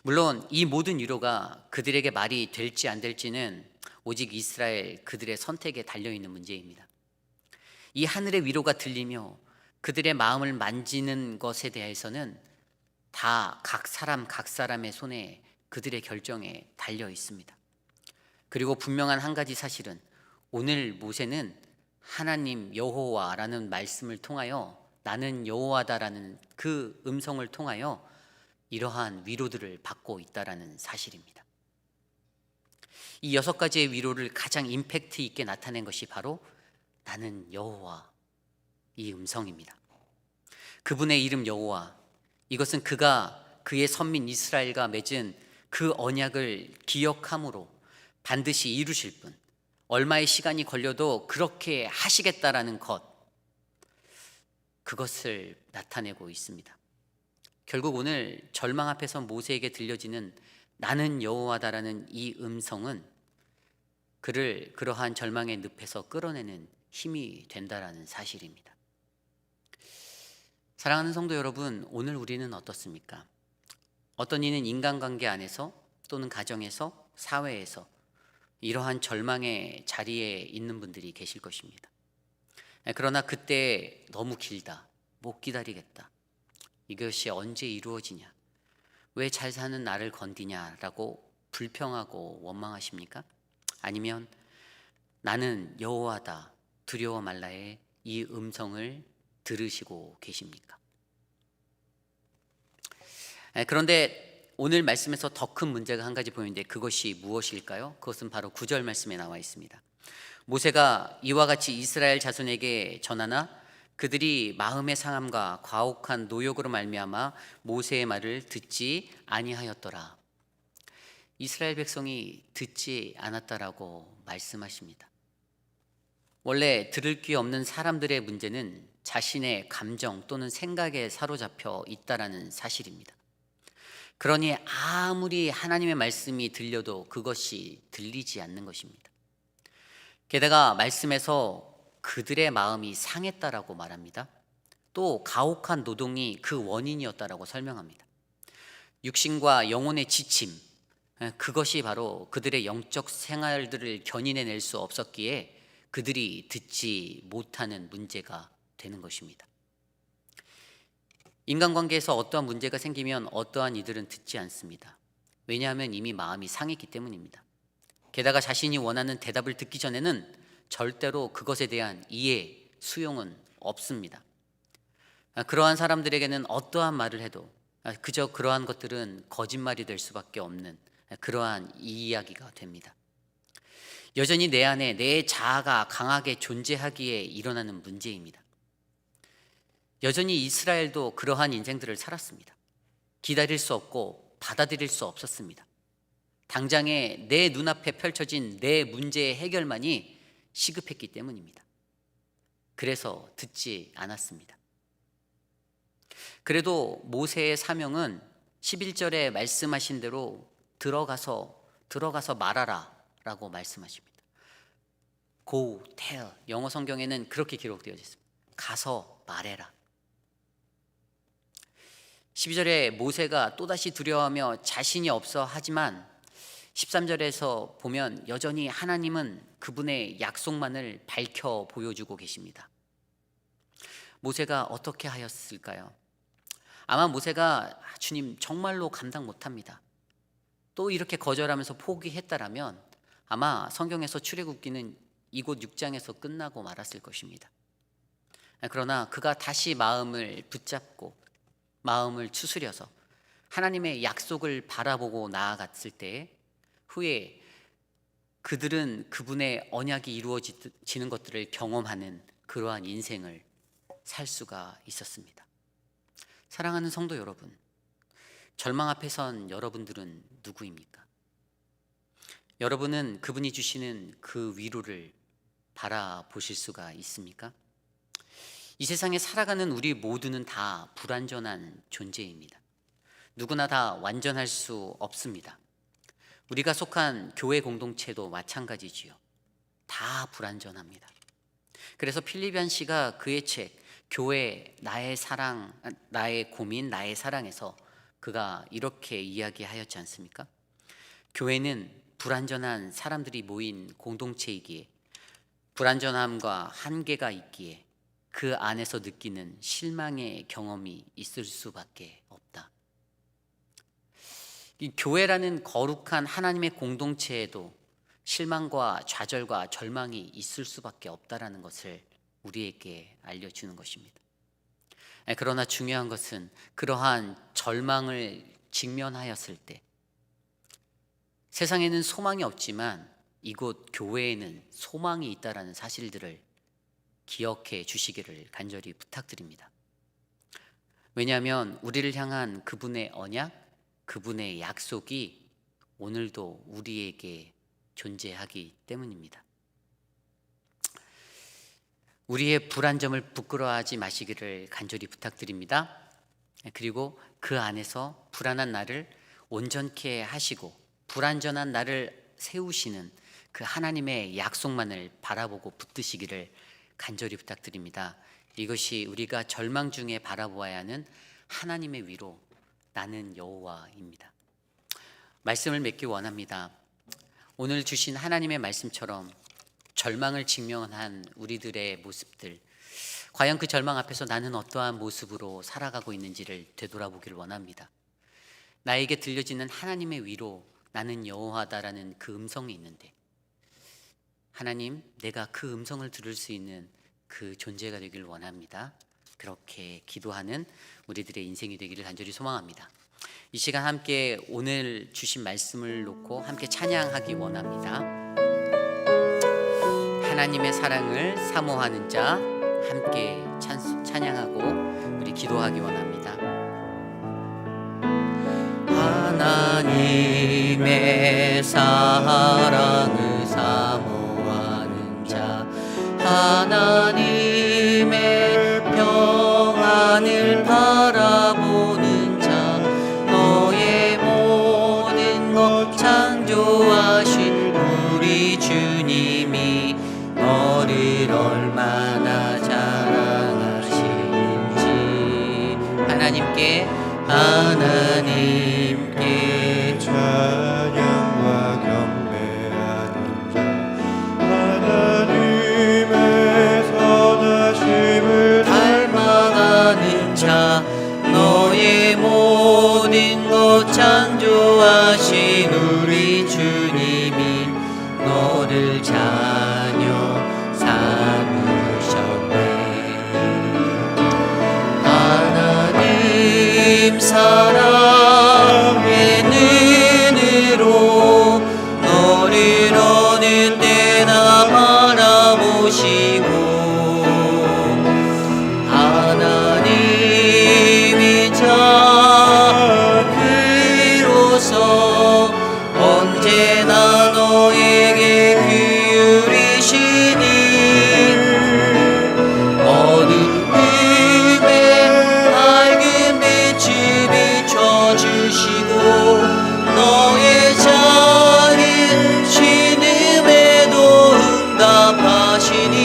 물론 이 모든 위로가 그들에게 말이 될지 안 될지는 오직 이스라엘 그들의 선택에 달려있는 문제입니다. 이 하늘의 위로가 들리며 그들의 마음을 만지는 것에 대해서는 다 각 사람의 손에 그들의 결정에 달려 있습니다. 그리고 분명한 한 가지 사실은 오늘 모세는 하나님 여호와라는 말씀을 통하여 나는 여호와다라는 그 음성을 통하여 이러한 위로들을 받고 있다라는 사실입니다. 이 여섯 가지의 위로를 가장 임팩트 있게 나타낸 것이 바로 나는 여호와, 이 음성입니다. 그분의 이름 여호와, 이것은 그가 그의 선민 이스라엘과 맺은 그 언약을 기억함으로 반드시 이루실 분, 얼마의 시간이 걸려도 그렇게 하시겠다라는 것, 그것을 나타내고 있습니다. 결국 오늘 절망 앞에서 모세에게 들려지는 나는 여호와다라는 이 음성은 그를 그러한 절망의 늪에서 끌어내는 힘이 된다라는 사실입니다. 사랑하는 성도 여러분, 오늘 우리는 어떻습니까? 어떤 이는 인간관계 안에서 또는 가정에서, 사회에서 이러한 절망의 자리에 있는 분들이 계실 것입니다. 그러나 그때 너무 길다, 못 기다리겠다, 이것이 언제 이루어지냐, 왜 잘 사는 나를 건드냐라고 불평하고 원망하십니까? 아니면 나는 여호와다 두려워 말라의 이 음성을 들으시고 계십니까? 그런데 오늘 말씀에서 더 큰 문제가 한 가지 보이는데 그것이 무엇일까요? 그것은 바로 9절 말씀에 나와 있습니다. 모세가 이와 같이 이스라엘 자손에게 전하나 그들이 마음의 상함과 과혹한 노역으로 말미암아 모세의 말을 듣지 아니하였더라. 이스라엘 백성이 듣지 않았다라고 말씀하십니다. 원래 들을 귀 없는 사람들의 문제는 자신의 감정 또는 생각에 사로잡혀 있다라는 사실입니다. 그러니 아무리 하나님의 말씀이 들려도 그것이 들리지 않는 것입니다. 게다가 말씀에서 그들의 마음이 상했다라고 말합니다. 또 가혹한 노동이 그 원인이었다라고 설명합니다. 육신과 영혼의 지침, 그것이 바로 그들의 영적 생활들을 견인해낼 수 없었기에 그들이 듣지 못하는 문제가 되는 것입니다. 인간관계에서 어떠한 문제가 생기면 어떠한 이들은 듣지 않습니다. 왜냐하면 이미 마음이 상했기 때문입니다. 게다가 자신이 원하는 대답을 듣기 전에는 절대로 그것에 대한 이해, 수용은 없습니다. 그러한 사람들에게는 어떠한 말을 해도 그저 그러한 것들은 거짓말이 될 수밖에 없는 그러한 이야기가 됩니다. 여전히 내 안에 내 자아가 강하게 존재하기에 일어나는 문제입니다. 여전히 이스라엘도 그러한 인생들을 살았습니다. 기다릴 수 없고 받아들일 수 없었습니다. 당장에 내 눈앞에 펼쳐진 내 문제의 해결만이 시급했기 때문입니다. 그래서 듣지 않았습니다. 그래도 모세의 사명은 11절에 말씀하신 대로 들어가서 말하라 라고 말씀하십니다. Go tell, 영어 성경에는 그렇게 기록되어 있습니다. 가서 말해라. 12절에 모세가 또다시 두려워하며 자신이 없어 하지만 13절에서 보면 여전히 하나님은 그분의 약속만을 밝혀 보여주고 계십니다. 모세가 어떻게 하였을까요? 아마 모세가 주님 정말로 감당 못합니다. 또 이렇게 거절하면서 포기했다라면 아마 성경에서 출애굽기는 이곳 6장에서 끝나고 말았을 것입니다. 그러나 그가 다시 마음을 붙잡고 마음을 추스려서 하나님의 약속을 바라보고 나아갔을 때 후에 그들은 그분의 언약이 이루어지는 것들을 경험하는 그러한 인생을 살 수가 있었습니다. 사랑하는 성도 여러분, 절망 앞에 선 여러분들은 누구입니까? 여러분은 그분이 주시는 그 위로를 바라보실 수가 있습니까? 이 세상에 살아가는 우리 모두는 다 불완전한 존재입니다. 누구나 다 완전할 수 없습니다. 우리가 속한 교회 공동체도 마찬가지지요. 다 불완전합니다. 그래서 필리비안 씨가 그의 책 교회 나의 사랑, 나의 고민, 나의 사랑에서 그가 이렇게 이야기하였지 않습니까? 교회는 불완전한 사람들이 모인 공동체이기에 불완전함과 한계가 있기에 그 안에서 느끼는 실망의 경험이 있을 수밖에 없다. 이 교회라는 거룩한 하나님의 공동체에도 실망과 좌절과 절망이 있을 수밖에 없다라는 것을 우리에게 알려주는 것입니다. 그러나 중요한 것은 그러한 절망을 직면하였을 때 세상에는 소망이 없지만 이곳 교회에는 소망이 있다라는 사실들을 기억해 주시기를 간절히 부탁드립니다. 왜냐하면 우리를 향한 그분의 언약, 그분의 약속이 오늘도 우리에게 존재하기 때문입니다. 우리의 불안 점을 부끄러워하지 마시기를 간절히 부탁드립니다. 그리고 그 안에서 불안한 나를 온전케 하시고 불완전한 나를 세우시는 그 하나님의 약속만을 바라보고 붙드시기를 간절히 부탁드립니다. 이것이 우리가 절망 중에 바라보아야 하는 하나님의 위로, 나는 여호와입니다. 말씀을 맺기 원합니다. 오늘 주신 하나님의 말씀처럼 절망을 직면한 우리들의 모습들, 과연 그 절망 앞에서 나는 어떠한 모습으로 살아가고 있는지를 되돌아보기를 원합니다. 나에게 들려지는 하나님의 위로, 나는 여호와다라는 그 음성이 있는데, 하나님, 내가 그 음성을 들을 수 있는 그 존재가 되길 원합니다. 그렇게 기도하는 우리들의 인생이 되기를 간절히 소망합니다. 이 시간 함께 오늘 주신 말씀을 놓고 함께 찬양하기 원합니다. 하나님의 사랑을 사모하는 자, 함께 찬양하고 우리 기도하기 원합니다. 하나님의 사랑을 사모하는 자, 하나님의 평안을 바라보는 자, 너의 모든 것 창조하신 우리 주님이 너를 얼마나 사랑하시는지, 하나님께 찬양과 경배하는 자, 하나님의 선하심을 닮아가는 자, 너의 모든 것 창조하신 우리 주님이 너를 자녀 삼으셨네. 하나님 사랑의 눈으로 너를 어느 때나 바라보시고, 하나님이 자 그로서 언제나 너에게 기울이시니, 어둠에 밝은 빛을 비춰주시고, 너의 작은 신음에도 응답하시니,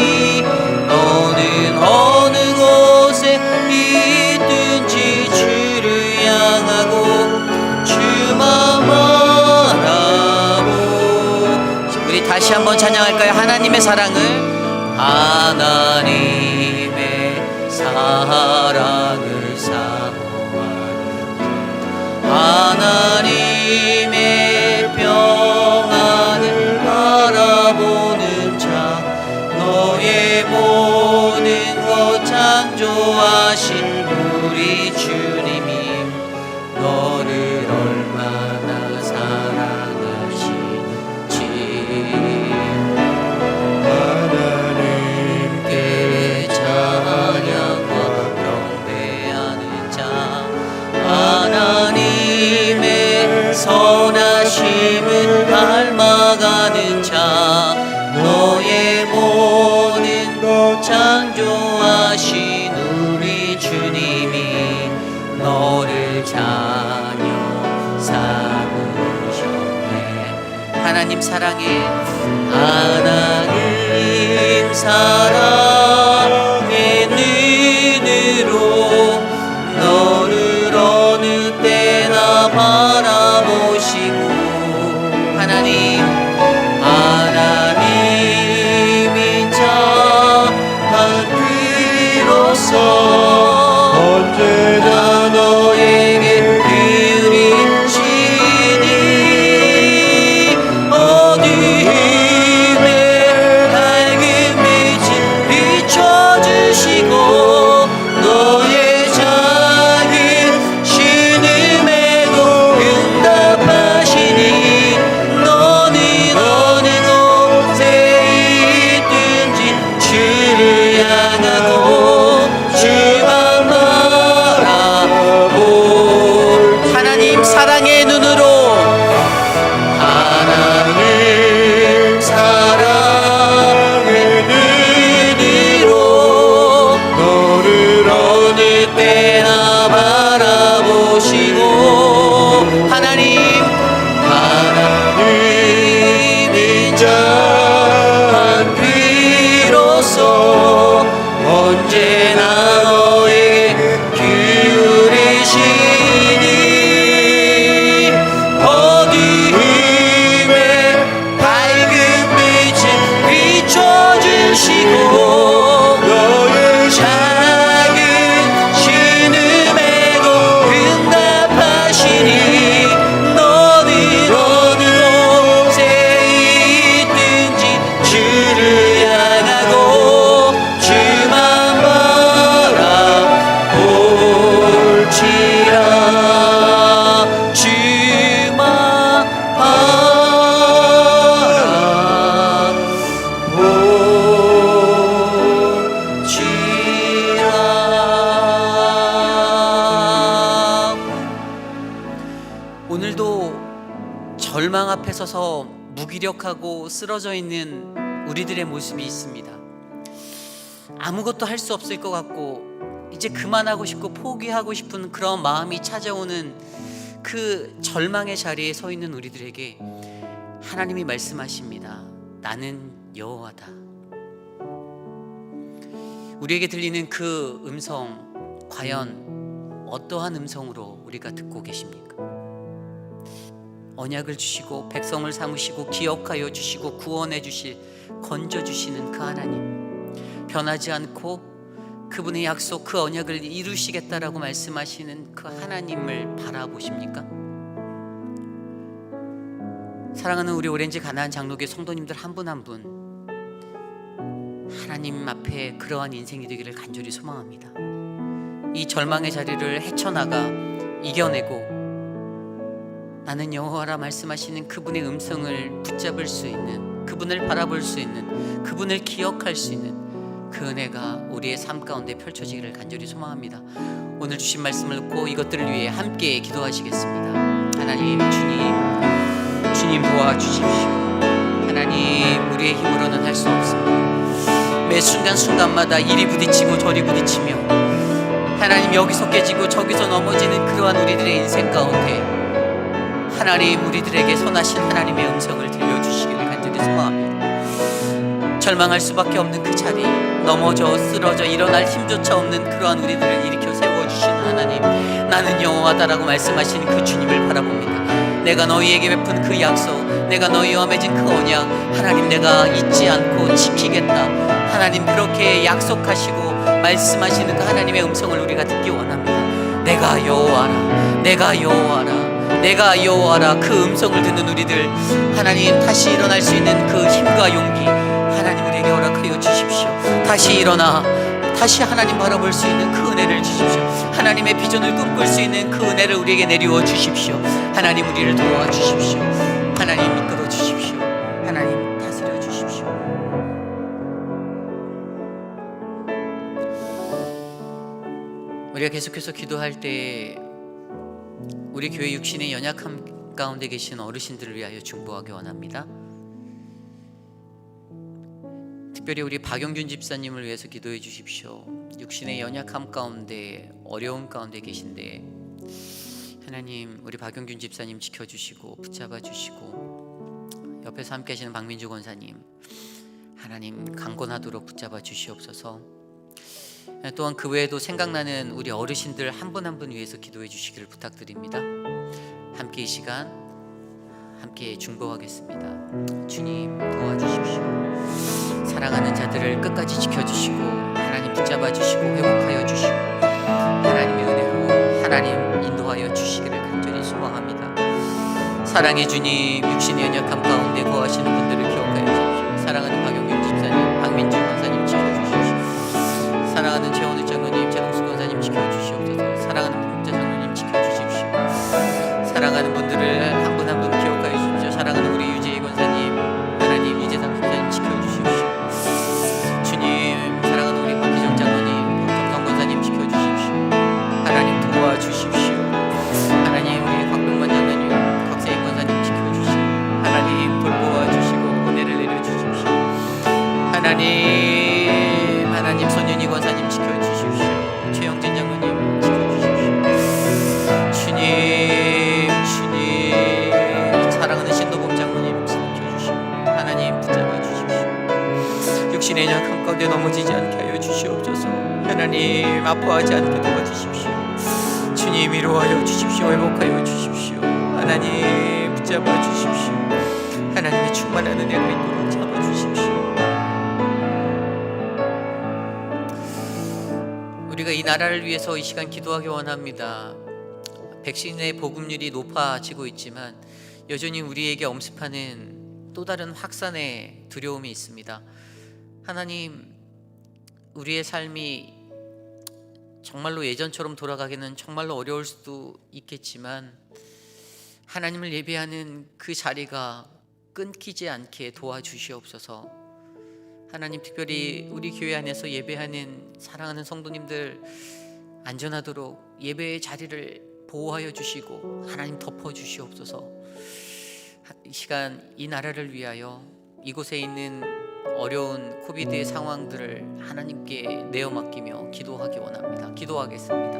너는 어느 곳에 있든지 주를 향하고 주만 바라보. 우리 다시 한번 찬양할까요? 하나님의 사랑을, 하나님의 사랑을 사모하는 자, 하나님의 평안을 바라보는 자, 너의 모든 것 창조하신 우리 주님이 너를 얼마나 사랑하시는지, 하나님께 찬양과 경배하는 자, 하나님의 선하심을 닮아가는 자, 너의 모든 것 창조하신 우리 주님이 너를 자녀 삼으셨네. 하나님 사랑해, 하나님 사랑의 눈으로 너를 어느 때나 바라보시고, 하나님이 자 그로서 언제나 너에게 기울이시니, 어둠에 밝은 빛을 비춰주시고, 너의 작은 신음에도 응답하시니, 너는 앞에 서서 무기력하고 쓰러져 있는 우리들의 모습이 있습니다. 아무것도 할 수 없을 것 같고 이제 그만하고 싶고 포기하고 싶은 그런 마음이 찾아오는 그 절망의 자리에 서 있는 우리들에게 하나님이 말씀하십니다. 나는 여호와다. 우리에게 들리는 그 음성, 과연 어떠한 음성으로 우리가 듣고 계십니까? 언약을 주시고 백성을 삼으시고 기억하여 주시고 구원해 주실, 건져 주시는 그 하나님, 변하지 않고 그분의 약속, 그 언약을 이루시겠다라고 말씀하시는 그 하나님을 바라보십니까? 사랑하는 우리 오렌지 가나안 장로교 성도님들 한 분 한 분, 하나님 앞에 그러한 인생이 되기를 간절히 소망합니다. 이 절망의 자리를 헤쳐나가 이겨내고 나는 여호와라 말씀하시는 그분의 음성을 붙잡을 수 있는, 그분을 바라볼 수 있는, 그분을 기억할 수 있는 그 은혜가 우리의 삶 가운데 펼쳐지기를 간절히 소망합니다. 오늘 주신 말씀을 듣고 이것들을 위해 함께 기도하시겠습니다. 하나님, 주님 도와주십시오. 하나님, 우리의 힘으로는 할 수 없습니다. 매 순간순간마다 이리 부딪히고 저리 부딪히며 하나님, 여기서 깨지고 저기서 넘어지는 그러한 우리들의 인생 가운데 하나님, 우리들에게 선하신 하나님의 음성을 들려주시기를 간절히 소망합니다. 절망할 수밖에 없는 그 자리, 넘어져 쓰러져 일어날 힘조차 없는 그러한 우리들을 일으켜 세워주시는 하나님, 나는 여호와다라고 말씀하시는 그 주님을 바라봅니다. 내가 너희에게 베푼 그 약속, 내가 너희와 맺은 그 언약, 하나님, 내가 잊지 않고 지키겠다. 하나님, 그렇게 약속하시고 말씀하시는 그 하나님의 음성을 우리가 듣기 원합니다. 내가 여호와라, 내가 여호와라, 내가 여호와라. 그 음성을 듣는 우리들, 하나님, 다시 일어날 수 있는 그 힘과 용기 하나님 우리에게 허락하여 주십시오. 다시 일어나 다시 하나님 바라볼 수 있는 그 은혜를 주십시오. 하나님의 비전을 꿈꿀 수 있는 그 은혜를 우리에게 내리워 주십시오. 하나님, 우리를 도와주십시오. 하나님, 이끌어 주십시오. 하나님, 다스려 주십시오. 우리가 계속해서 기도할 때 우리 교회 육신의 연약함 가운데 계신 어르신들을 위하여 중보하기 원합니다. 특별히 우리 박영균 집사님을 위해서 기도해 주십시오. 육신의 연약함 가운데, 어려움 가운데 계신데 하나님, 우리 박영균 집사님 지켜주시고 붙잡아 주시고 옆에서 함께 하시는 박민주 권사님, 하나님 강건하도록 붙잡아 주시옵소서. 또한 그 외에도 생각나는 우리 어르신들 한 분 한 분 위해서 기도해 주시기를 부탁드립니다. 함께 이 시간 함께 중보하겠습니다. 주님, 도와주십시오. 사랑하는 자들을 끝까지 지켜주시고 하나님 붙잡아 주시고 회복하여 주시고 하나님의 은혜로 하나님 인도하여 주시기를 간절히 소망합니다. 사랑의 주님, 육신의 연약함 가운데 거하시는 분들을 기억하여 주십시오. 사랑하는 박영균 집사님, 박민주 권사님 지켜주십시오. 사랑하는 최원우 장로님, 최동수 권사님 지켜주시옵소서. 사랑하는 문자 장로님 지켜주십시오. 사랑하는 분들을 한 분 한 분 기억하여 주십시오. 사랑하는 우리 유재희 권사님, 하나님 유재상 권사님 지켜주십시오. 주님, 사랑하는 우리 박희정 장로님, 박정성 권사님 지켜주십시오. 하나님, 도와주십시오. 하나님, 우리 곽병만 장로님, 곽세익 권사님 지켜주시고 하나님, 돌보아 주시고 은혜를 내려주십시오. 하나님, 손윤희 권사님 지켜주십시오. 최영진 장로님 지켜주십시오. 주님, 사랑하는 신도범 장로님 지켜주시고 하나님, 붙잡아 주십시오. 육신의 연약함 가운데 넘어지지 않게 하여 주시옵소서. 하나님, 아파하지 않게 도와주십시오. 주님, 위로하여 주십시오. 회복하여 주십시오. 하나님, 붙잡아 주십시오. 하나님의 충만한 은혜가 있도록 잡아주십시오. 우리가 이 나라를 위해서 이 시간 기도하기 원합니다. 백신의 보급률이 높아지고 있지만 여전히 우리에게 엄습하는 또 다른 확산의 두려움이 있습니다. 하나님, 우리의 삶이 정말로 예전처럼 돌아가기는 정말로 어려울 수도 있겠지만 하나님을 예배하는 그 자리가 끊기지 않게 도와주시옵소서. 하나님, 특별히 우리 교회 안에서 예배하는 사랑하는 성도님들 안전하도록 예배의 자리를 보호하여 주시고 하나님 덮어 주시옵소서. 이 시간 이 나라를 위하여 이곳에 있는 어려운 코비드의 상황들을 하나님께 내어 맡기며 기도하기 원합니다. 기도하겠습니다.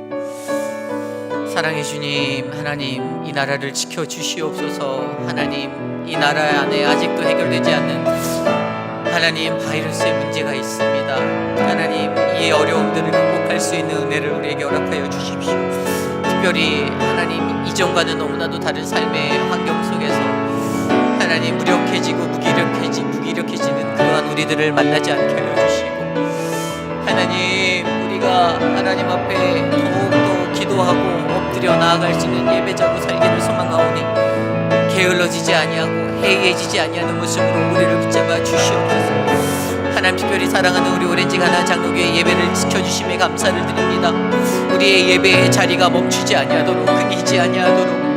사랑해 주님, 하나님 이 나라를 지켜 주시옵소서. 하나님 이 나라 안에 아직도 해결되지 않는 하나님 바이러스의 문제가 있습니다. 하나님 이 어려움들을 극복할 수 있는 은혜를 우리에게 허락하여 주십시오. 특별히 하나님 이전과는 너무나도 다른 삶의 환경 속에서 하나님 무력해지고 무기력해지는 그러한 우리들을 만나지 않게 하여 주시고, 하나님 우리가 하나님 앞에 더욱더 기도하고 엎드려 나아갈 수 있는 예배자로 살기를 소망하오니 게을러지지 아니하고 해이해지지 아니하는 모습으로 우리를 붙잡아 주시옵소서. 하나님 특별히 사랑하는 우리 오렌지 가나 장로교회 예배를 지켜주심에 감사를 드립니다. 우리의 예배의 자리가 멈추지 아니하도록 끊이지 아니하도록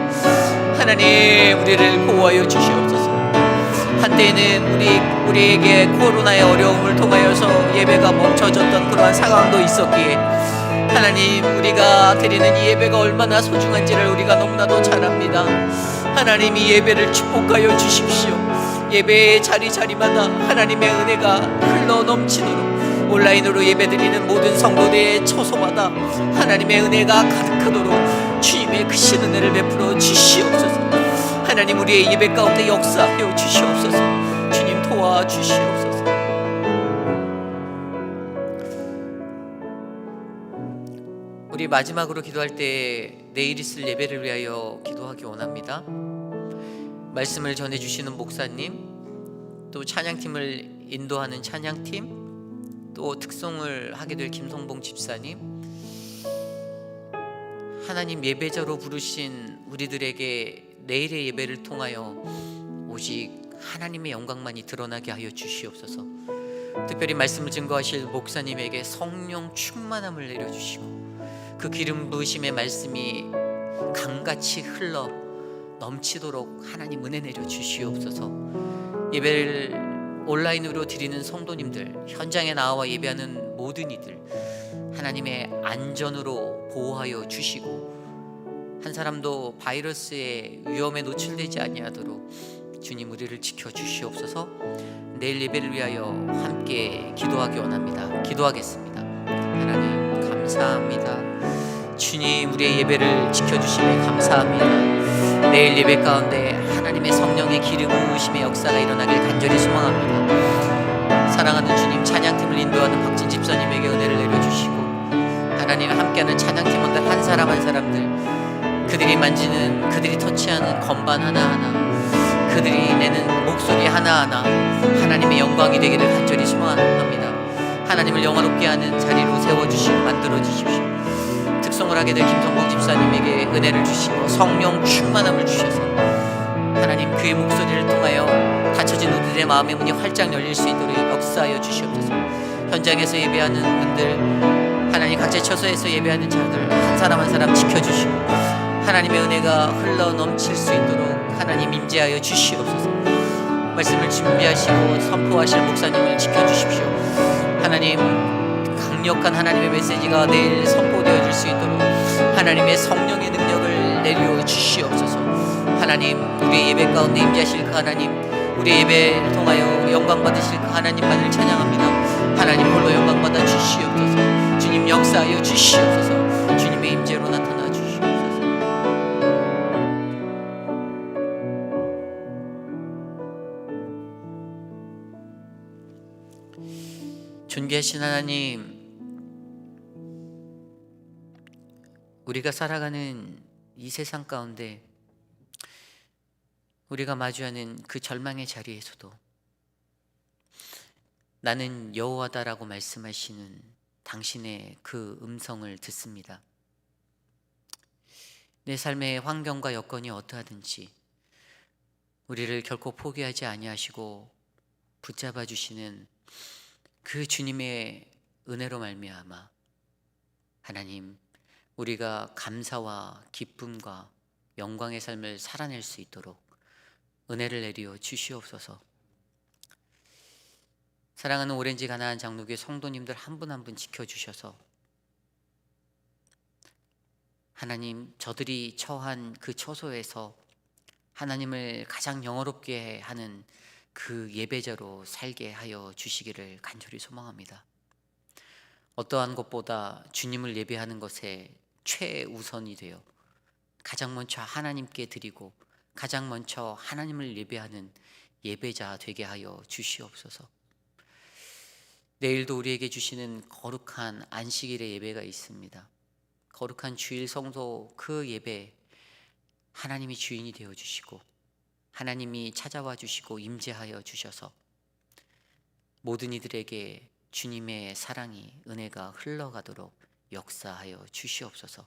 하나님 우리를 보호하여 주시옵소서. 한때는 우리에게 코로나의 어려움을 통하여서 예배가 멈춰졌던 그러한 상황도 있었기에 하나님 우리가 드리는 이 예배가 얼마나 소중한지를 우리가 너무나도 잘 압니다. 하나님 이 예배를 축복하여 주십시오. 예배의 자리마다 하나님의 은혜가 흘러 넘치도록 온라인으로 예배드리는 모든 성도들의 처소마다 하나님의 은혜가 가득하도록 주님의 크신 은혜를 베풀어 주시옵소서. 하나님 우리의 예배 가운데 역사하여 주시옵소서. 주님 도와주시옵소서. 우리 마지막으로 기도할 때 내일 있을 예배를 위하여 기도하기 원합니다. 말씀을 전해주시는 목사님, 또 찬양팀을 인도하는 찬양팀, 또 특송을 하게 될 김성봉 집사님, 하나님 예배자로 부르신 우리들에게 내일의 예배를 통하여 오직 하나님의 영광만이 드러나게 하여 주시옵소서. 특별히 말씀을 증거하실 목사님에게 성령 충만함을 내려주시고 그 기름 부으심의 말씀이 강같이 흘러 넘치도록 하나님 은혜 내려 주시옵소서. 예배를 온라인으로 드리는 성도님들, 현장에 나와 예배하는 모든 이들 하나님의 안전으로 보호하여 주시고 한 사람도 바이러스의 위험에 노출되지 아니하도록 주님 우리를 지켜 주시옵소서. 내일 예배를 위하여 함께 기도하기 원합니다. 기도하겠습니다. 하나님 감사합니다. 주님 우리의 예배를 지켜주심에 감사합니다. 내일 예배 가운데 하나님의 성령의 기름 부으심의 역사가 일어나길 간절히 소망합니다. 사랑하는 주님, 찬양팀을 인도하는 박진 집사님에게 은혜를 내려주시고 하나님 함께하는 찬양팀원들 한 사람 한 사람들, 그들이 만지는, 그들이 터치하는 건반 하나하나, 그들이 내는 목소리 하나하나 하나님의 영광이 되기를 간절히 소망합니다. 하나님을 영화롭게 하는 자리로 세워주시고 만들어주십시오. 특송을 하게 될 김성봉 집사님에게 은혜를 주시고 성령 충만함을 주셔서 하나님 그의 목소리를 통하여 닫혀진 우리들의 마음의 문이 활짝 열릴 수 있도록 역사하여 주시옵소서. 현장에서 예배하는 분들, 하나님 각자 처소에서 예배하는 자들 한 사람 한 사람 지켜주시고 하나님의 은혜가 흘러 넘칠 수 있도록 하나님 임재하여 주시옵소서. 말씀을 준비하시고 선포하실 목사님을 지켜주십시오. 하나님 강력한 하나님의 메시지가 내일 선포되어질 수 있도록 하나님의 성령의 능력을 내려 주시옵소서. 하나님 우리의 예배 가운데 임재하실 그 하나님, 우리의 예배를 통하여 영광 받으실 그 하나님만을 찬양합니다. 하나님 홀로 영광 받아 주시옵소서. 주님 역사하여 주시옵소서. 주님의 임재로 나타나 주시옵소서. 존귀하신 하나님, 우리가 살아가는 이 세상 가운데 우리가 마주하는 그 절망의 자리에서도 나는 여호와다라고 말씀하시는 당신의 그 음성을 듣습니다. 내 삶의 환경과 여건이 어떠하든지 우리를 결코 포기하지 아니하시고 붙잡아 주시는 그 주님의 은혜로 말미암아 하나님 우리가 감사와 기쁨과 영광의 삶을 살아낼 수 있도록 은혜를 내려 주시옵소서. 사랑하는 오렌지 가나안 장로교회 성도님들 한 분 한 분 지켜주셔서 하나님 저들이 처한 그 처소에서 하나님을 가장 영어롭게 하는 그 예배자로 살게 하여 주시기를 간절히 소망합니다. 어떠한 것보다 주님을 예배하는 것에 최우선이 되어 가장 먼저 하나님께 드리고 가장 먼저 하나님을 예배하는 예배자 되게 하여 주시옵소서. 내일도 우리에게 주시는 거룩한 안식일의 예배가 있습니다. 거룩한 주일 성도 그 예배 하나님이 주인이 되어 주시고 하나님이 찾아와 주시고 임재하여 주셔서 모든 이들에게 주님의 사랑이 은혜가 흘러가도록 역사하여 주시옵소서.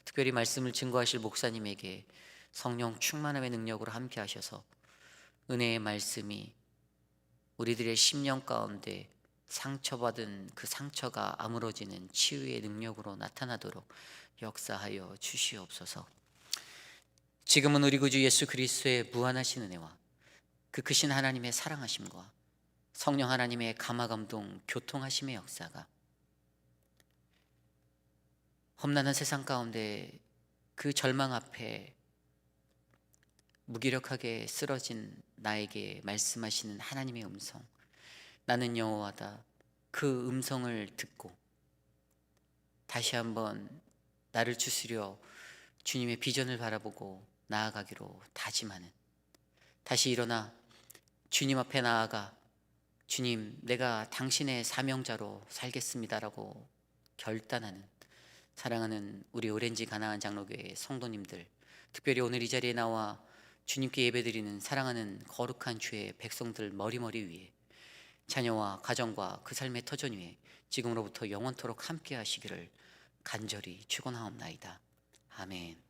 특별히 말씀을 증거하실 목사님에게 성령 충만함의 능력으로 함께 하셔서 은혜의 말씀이 우리들의 심령 가운데 상처받은 그 상처가 아물어지는 치유의 능력으로 나타나도록 역사하여 주시옵소서. 지금은 우리 구주 예수 그리스도의 무한하신 은혜와 그 크신 하나님의 사랑하심과 성령 하나님의 감화감동 교통하심의 역사가 험난한 세상 가운데 그 절망 앞에 무기력하게 쓰러진 나에게 말씀하시는 하나님의 음성, 나는 여호와다, 그 음성을 듣고 다시 한번 나를 추스려 주님의 비전을 바라보고 나아가기로 다짐하는, 다시 일어나 주님 앞에 나아가 주님, 내가 당신의 사명자로 살겠습니다라고 결단하는 사랑하는 우리 오렌지 가나안 장로교회 성도님들, 특별히 오늘 이 자리에 나와 주님께 예배드리는 사랑하는 거룩한 주의 백성들 머리머리 위에 자녀와 가정과 그 삶의 터전 위에 지금으로부터 영원토록 함께 하시기를 간절히 축원하옵나이다. 아멘.